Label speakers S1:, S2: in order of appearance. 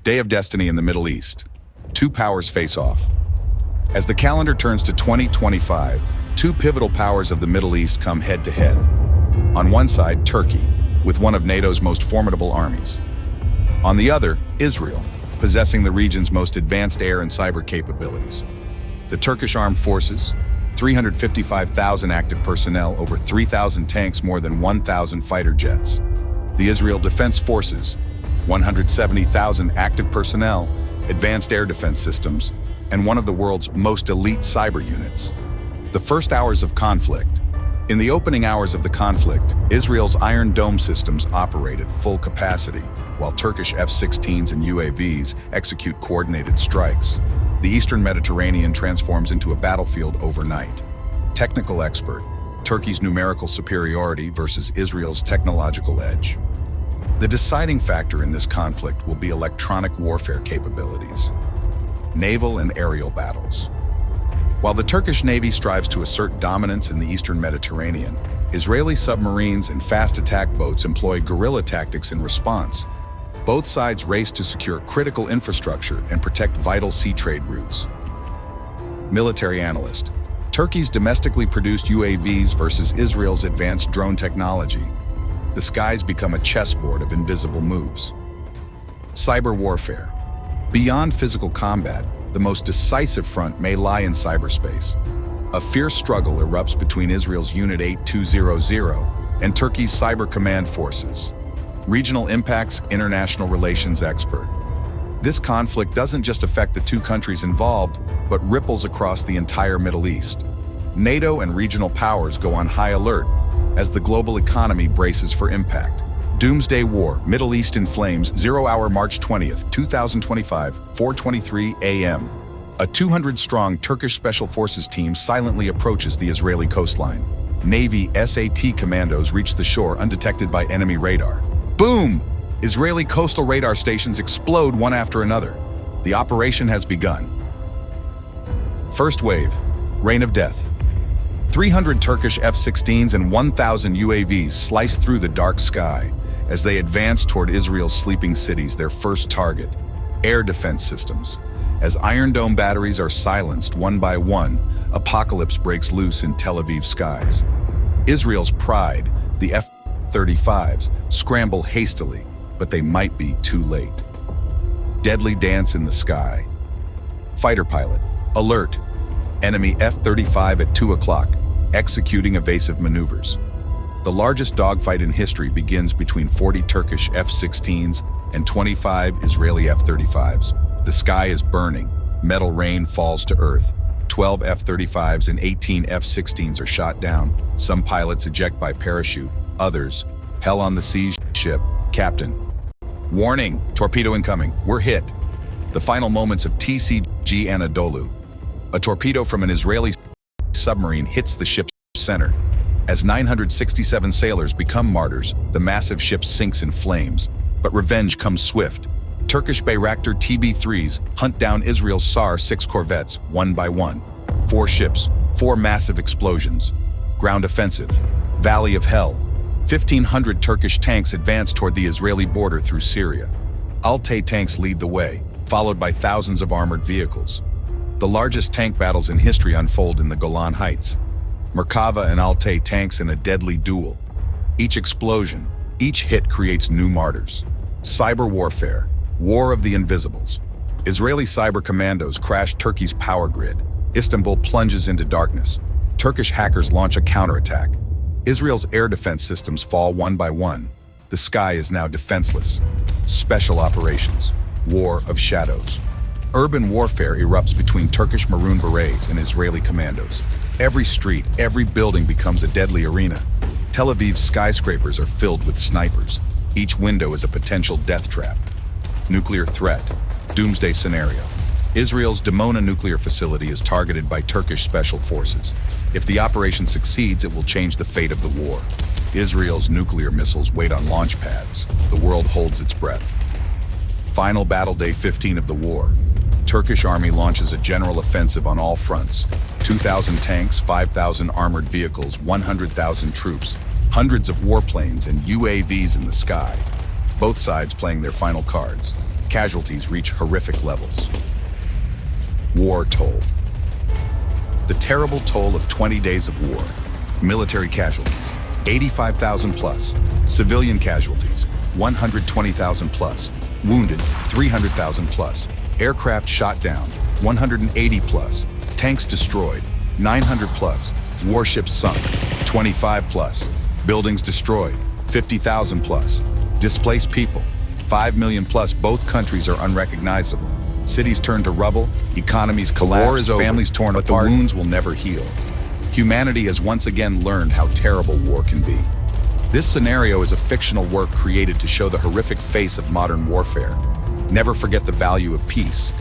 S1: Day of Destiny in the Middle East. Two powers face off. As the calendar turns to 2025, two pivotal powers of the Middle East come head-to-head. On one side, Turkey, with one of NATO's most formidable armies. On the other, Israel, possessing the region's most advanced air and cyber capabilities. The Turkish armed forces, 355,000 active personnel, over 3,000 tanks, more than 1,000 fighter jets. The Israel Defense Forces, 170,000 active personnel, advanced air defense systems, and one of the world's most elite cyber units. The first hours of conflict. In the opening hours of the conflict, Israel's Iron Dome systems operate at full capacity, while Turkish F-16s and UAVs execute coordinated strikes. The Eastern Mediterranean transforms into a battlefield overnight. Technical expert, Turkey's numerical superiority versus Israel's technological edge. The deciding factor in this conflict will be electronic warfare capabilities. Naval and aerial battles. While the Turkish Navy strives to assert dominance in the Eastern Mediterranean, Israeli submarines and fast attack boats employ guerrilla tactics in response. Both sides race to secure critical infrastructure and protect vital sea trade routes. Military analyst. Turkey's domestically produced UAVs versus Israel's advanced drone technology. The skies become a chessboard of invisible moves. Cyber warfare. Beyond physical combat, the most decisive front may lie in cyberspace. A fierce struggle erupts between Israel's Unit 8200 and Turkey's Cyber Command Forces. Regional impacts, international relations expert. This conflict doesn't just affect the two countries involved, but ripples across the entire Middle East. NATO and regional powers go on high alert as the global economy braces for impact. Doomsday War, Middle East in Flames, 0 hour March 20th, 2025, 4:23 a.m. A 200-strong Turkish Special Forces team silently approaches the Israeli coastline. Navy SAT commandos reach the shore undetected by enemy radar. Boom! Israeli coastal radar stations explode one after another. The operation has begun. First wave, rain of death. 300 Turkish F-16s and 1,000 UAVs slice through the dark sky as they advance toward Israel's sleeping cities, their first target, air defense systems. As Iron Dome batteries are silenced one by one, apocalypse breaks loose in Tel Aviv skies. Israel's pride, the F-35s, scramble hastily, but they might be too late. Deadly dance in the sky. Fighter pilot, alert. Enemy F-35 at 2 o'clock, executing evasive maneuvers. The largest dogfight in history begins between 40 Turkish F-16s and 25 Israeli F-35s. The sky is burning. Metal rain falls to earth. 12 F-35s and 18 F-16s are shot down. Some pilots eject by parachute. Others, hell on the seas ship. Captain. Warning, torpedo incoming. We're hit. The final moments of TCG Anadolu. A torpedo from an Israeli submarine hits the ship's center. As 967 sailors become martyrs, the massive ship sinks in flames. But revenge comes swift. Turkish Bayraktar TB3s hunt down Israel's SAR-6 corvettes one by one. 4 ships, 4 massive explosions. Ground offensive. Valley of Hell. 1,500 Turkish tanks advance toward the Israeli border through Syria. Altay tanks lead the way, followed by thousands of armored vehicles. The largest tank battles in history unfold in the Golan Heights. Merkava and Altay tanks in a deadly duel. Each explosion, each hit creates new martyrs. Cyber warfare, war of the invisibles. Israeli cyber commandos crash Turkey's power grid. Istanbul plunges into darkness. Turkish hackers launch a counterattack. Israel's air defense systems fall one by one. The sky is now defenseless. Special operations, war of shadows. Urban warfare erupts between Turkish Maroon Berets and Israeli commandos. Every street, every building becomes a deadly arena. Tel Aviv's skyscrapers are filled with snipers. Each window is a potential death trap. Nuclear threat, doomsday scenario. Israel's Dimona nuclear facility is targeted by Turkish special forces. If the operation succeeds, it will change the fate of the war. Israel's nuclear missiles wait on launch pads. The world holds its breath. Final battle day 15 of the war. Turkish army launches a general offensive on all fronts. 2,000 tanks, 5,000 armored vehicles, 100,000 troops, hundreds of warplanes and UAVs in the sky. Both sides playing their final cards. Casualties reach horrific levels. War toll. The terrible toll of 20 days of war. Military casualties, 85,000 plus. Civilian casualties, 120,000 plus. Wounded, 300,000 plus. Aircraft shot down, 180 plus. Tanks destroyed, 900 plus. Warships sunk, 25 plus. Buildings destroyed, 50,000 plus. Displaced people, 5 million plus. Both countries are unrecognizable. Cities turn to rubble, economies collapse, war is over, families torn apart, but the wounds will never heal. Humanity has once again learned how terrible war can be. This scenario is a fictional work created to show the horrific face of modern warfare. Never forget the value of peace.